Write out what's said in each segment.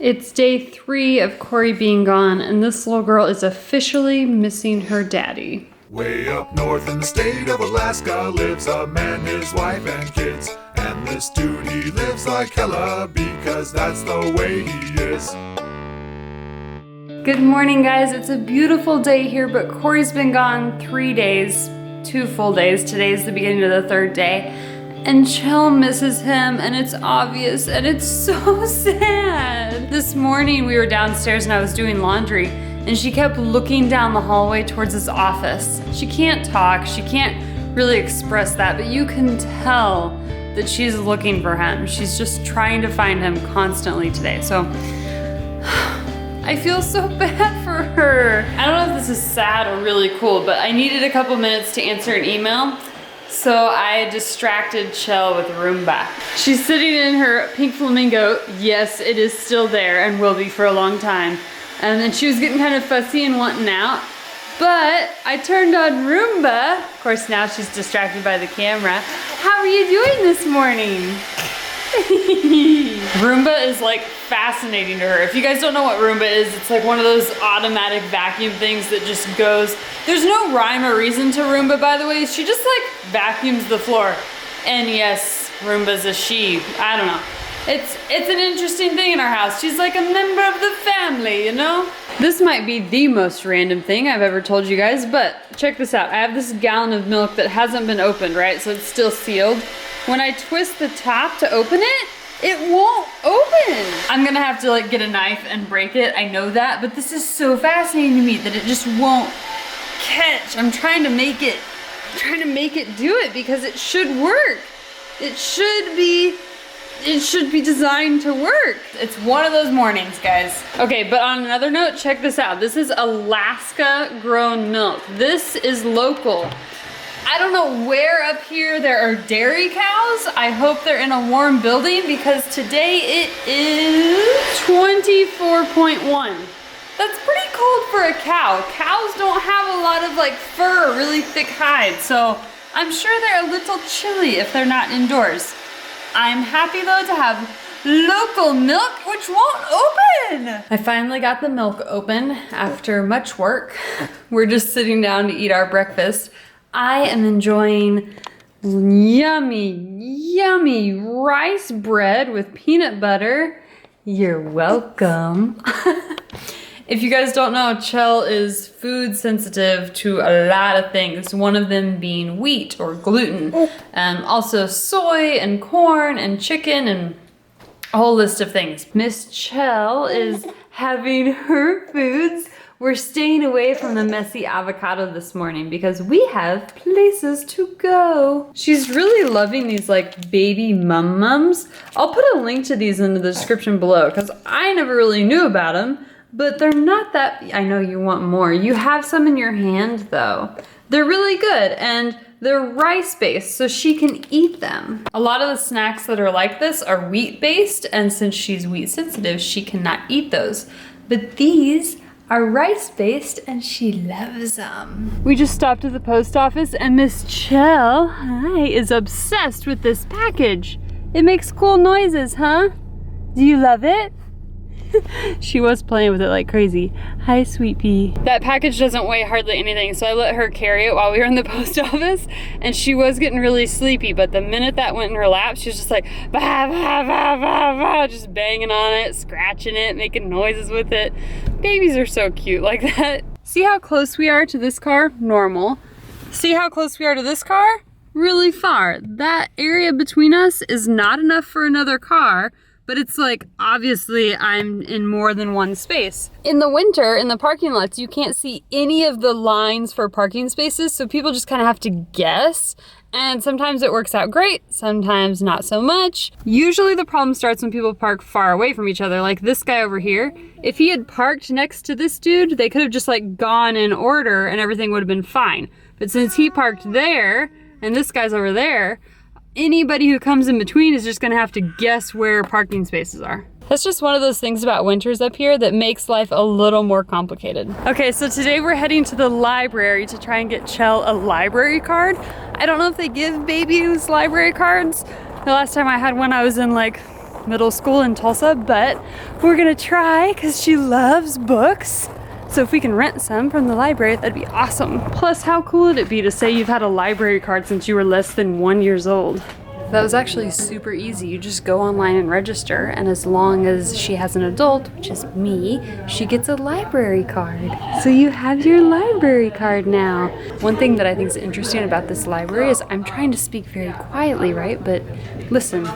It's day 3 of Cory being gone, and this little girl is officially missing her daddy. Way up north in the state of Alaska lives a man, his wife, and kids. And this dude, he lives like hella because that's the way he is. Good morning, guys. It's a beautiful day here, but Cory's been gone 3 days, 2 full days. Today's the beginning of the 3rd day. And Chell misses him, and it's obvious, and it's so sad. This morning we were downstairs and I was doing laundry, and she kept looking down the hallway towards his office. She can't talk, she can't really express that, but you can tell that she's looking for him. She's just trying to find him constantly today. So I feel so bad for her. I don't know if this is sad or really cool, but I needed a couple minutes to answer an email. So I distracted Chell with Roomba. She's sitting in her pink flamingo. Yes, it is still there and will be for a long time. And then she was getting kind of fussy and wanting out. But I turned on Roomba. Of course, now she's distracted by the camera. How are you doing this morning? Roomba is like fascinating to her. If you guys don't know what Roomba is, it's like one of those automatic vacuum things that just goes. There's no rhyme or reason to Roomba, by the way. She just like vacuums the floor. And yes, Roomba's a she. I don't know. It's an interesting thing in our house. She's like a member of the family, you know? This might be the most random thing I've ever told you guys, but check this out. I have this gallon of milk that hasn't been opened, right? So it's still sealed. When I twist the top to open it, it won't open. I'm gonna have to like get a knife and break it. I know that, but this is so fascinating to me that it just won't catch. I'm trying to make it do it because it should work. It should be designed to work. It's one of those mornings, guys. Okay, but on another note, check this out. This is Alaska grown milk. This is local. I don't know where up here there are dairy cows. I hope they're in a warm building because today it is 24.1. That's pretty cold for a cow. Cows don't have a lot of like fur, really thick hide. So I'm sure they're a little chilly if they're not indoors. I'm happy though to have local milk, which won't open. I finally got the milk open after much work. We're just sitting down to eat our breakfast. I am enjoying yummy, yummy rice bread with peanut butter. You're welcome. If you guys don't know, Chell is food sensitive to a lot of things, one of them being wheat or gluten, also soy and corn and chicken and a whole list of things. Miss Chell is having her foods. We're staying away from the messy avocado this morning because we have places to go. She's really loving these like baby mums. I'll put a link to these in the description below because I never really knew about them. But they're not that, I know you want more. You have some in your hand though. They're really good and they're rice-based so she can eat them. A lot of the snacks that are like this are wheat-based, and since she's wheat sensitive, she cannot eat those. But these are rice-based and she loves them. We just stopped at the post office and Miss Chell, hi, is obsessed with this package. It makes cool noises, huh? Do you love it? She was playing with it like crazy. Hi, sweet pea. That package doesn't weigh hardly anything, so I let her carry it while we were in the post office, and she was getting really sleepy, but the minute that went in her lap, she was just like, bah, bah, bah, bah, bah, just banging on it, scratching it, making noises with it. Babies are so cute like that. See how close we are to this car? Normal. See how close we are to this car? Really far. That area between us is not enough for another car, but it's like, obviously I'm in more than one space. In the winter, in the parking lots, you can't see any of the lines for parking spaces, so people just kind of have to guess. And sometimes it works out great, sometimes not so much. Usually the problem starts when people park far away from each other, like this guy over here. If he had parked next to this dude, they could have just like gone in order and everything would have been fine. But since he parked there, and this guy's over there, anybody who comes in between is just gonna have to guess where parking spaces are. That's just one of those things about winters up here that makes life a little more complicated. Okay, so today we're heading to the library to try and get Chell a library card. I don't know if they give babies library cards. The last time I had one, I was in like middle school in Tulsa, but we're gonna try because she loves books. So if we can rent some from the library, that'd be awesome. Plus, how cool would it be to say you've had a library card since you were less than 1 year old? That was actually super easy. You just go online and register, and as long as she has an adult, which is me, she gets a library card. So you have your library card now. One thing that I think is interesting about this library is I'm trying to speak very quietly, right? But listen.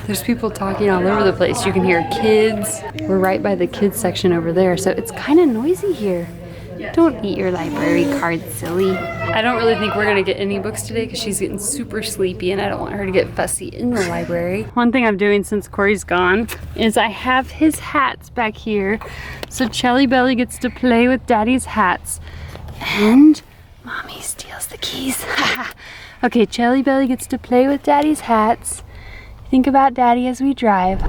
There's people talking all over the place. You can hear kids. We're right by the kids section over there, so it's kind of noisy here. Don't eat your library card, silly. I don't really think we're gonna get any books today because she's getting super sleepy and I don't want her to get fussy in the library. One thing I'm doing since Cory's gone is I have his hats back here. So Chelly Belly gets to play with Daddy's hats and Mommy steals the keys. Okay, Chelly Belly gets to play with Daddy's hats. Think about Daddy as we drive.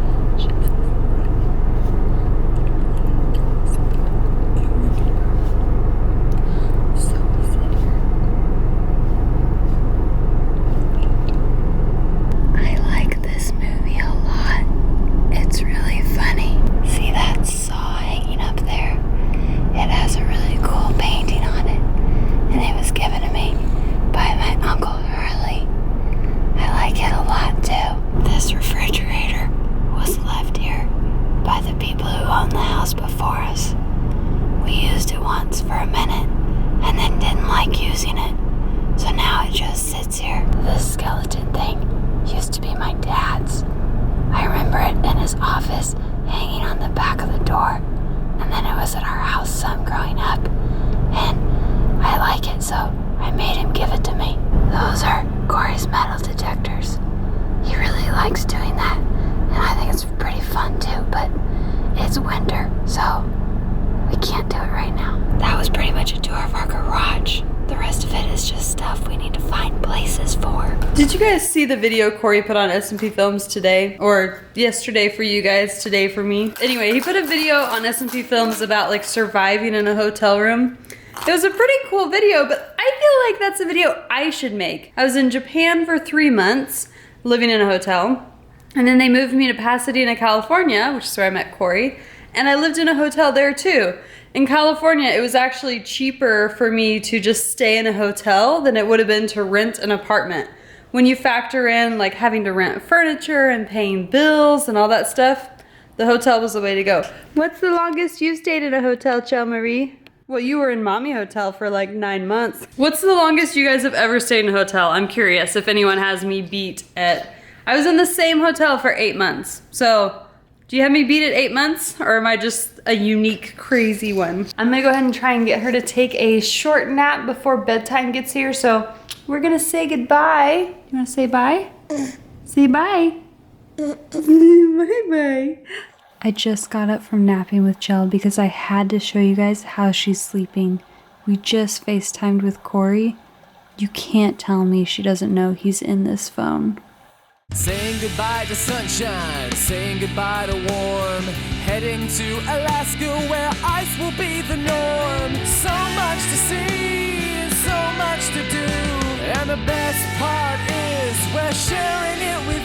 I like this movie a lot. It's really funny. See that saw hanging up there? It has a really cool painting on it, and it was given to me by my Uncle Hurley. I like it a lot too. This refrigerator was left here by the people who owned the house before us. We used it once for a minute and then didn't like using it, so now it just sits here. This skeleton thing used to be my dad's. I remember it in his office hanging on the back of the door, and then it was at our house some growing up, and I like it, so I made him give it to me. Those are Cory's metal detectors. He really likes doing that, and I think it's pretty fun too, but it's winter, so we can't do it right now. That was pretty much a tour of our garage. The rest of it is just stuff we need to find places for. Did you guys see the video Cory put on S&P Films today? Or yesterday for you guys, today for me? Anyway, he put a video on S&P Films about like surviving in a hotel room. It was a pretty cool video, but I feel like that's a video I should make. I was in Japan for 3 months, living in a hotel, and then they moved me to Pasadena, California, which is where I met Cory, and I lived in a hotel there too. In California, it was actually cheaper for me to just stay in a hotel than it would have been to rent an apartment. When you factor in like having to rent furniture and paying bills and all that stuff, the hotel was the way to go. What's the longest you've stayed in a hotel, Chell Marie? Well, you were in Mommy Hotel for like 9 months. What's the longest you guys have ever stayed in a hotel? I'm curious if anyone has me beat at... I was in the same hotel for 8 months. So, do you have me beat at 8 months? Or am I just a unique, crazy one? I'm gonna go ahead and try and get her to take a short nap before bedtime gets here. So, we're gonna say goodbye. You wanna say bye? Say bye. Bye-bye. I just got up from napping with Chell because I had to show you guys how she's sleeping. We just FaceTimed with Cory. You can't tell me she doesn't know he's in this phone. Saying goodbye to sunshine, saying goodbye to warm, heading to Alaska where ice will be the norm. So much to see and so much to do, and the best part is we're sharing it with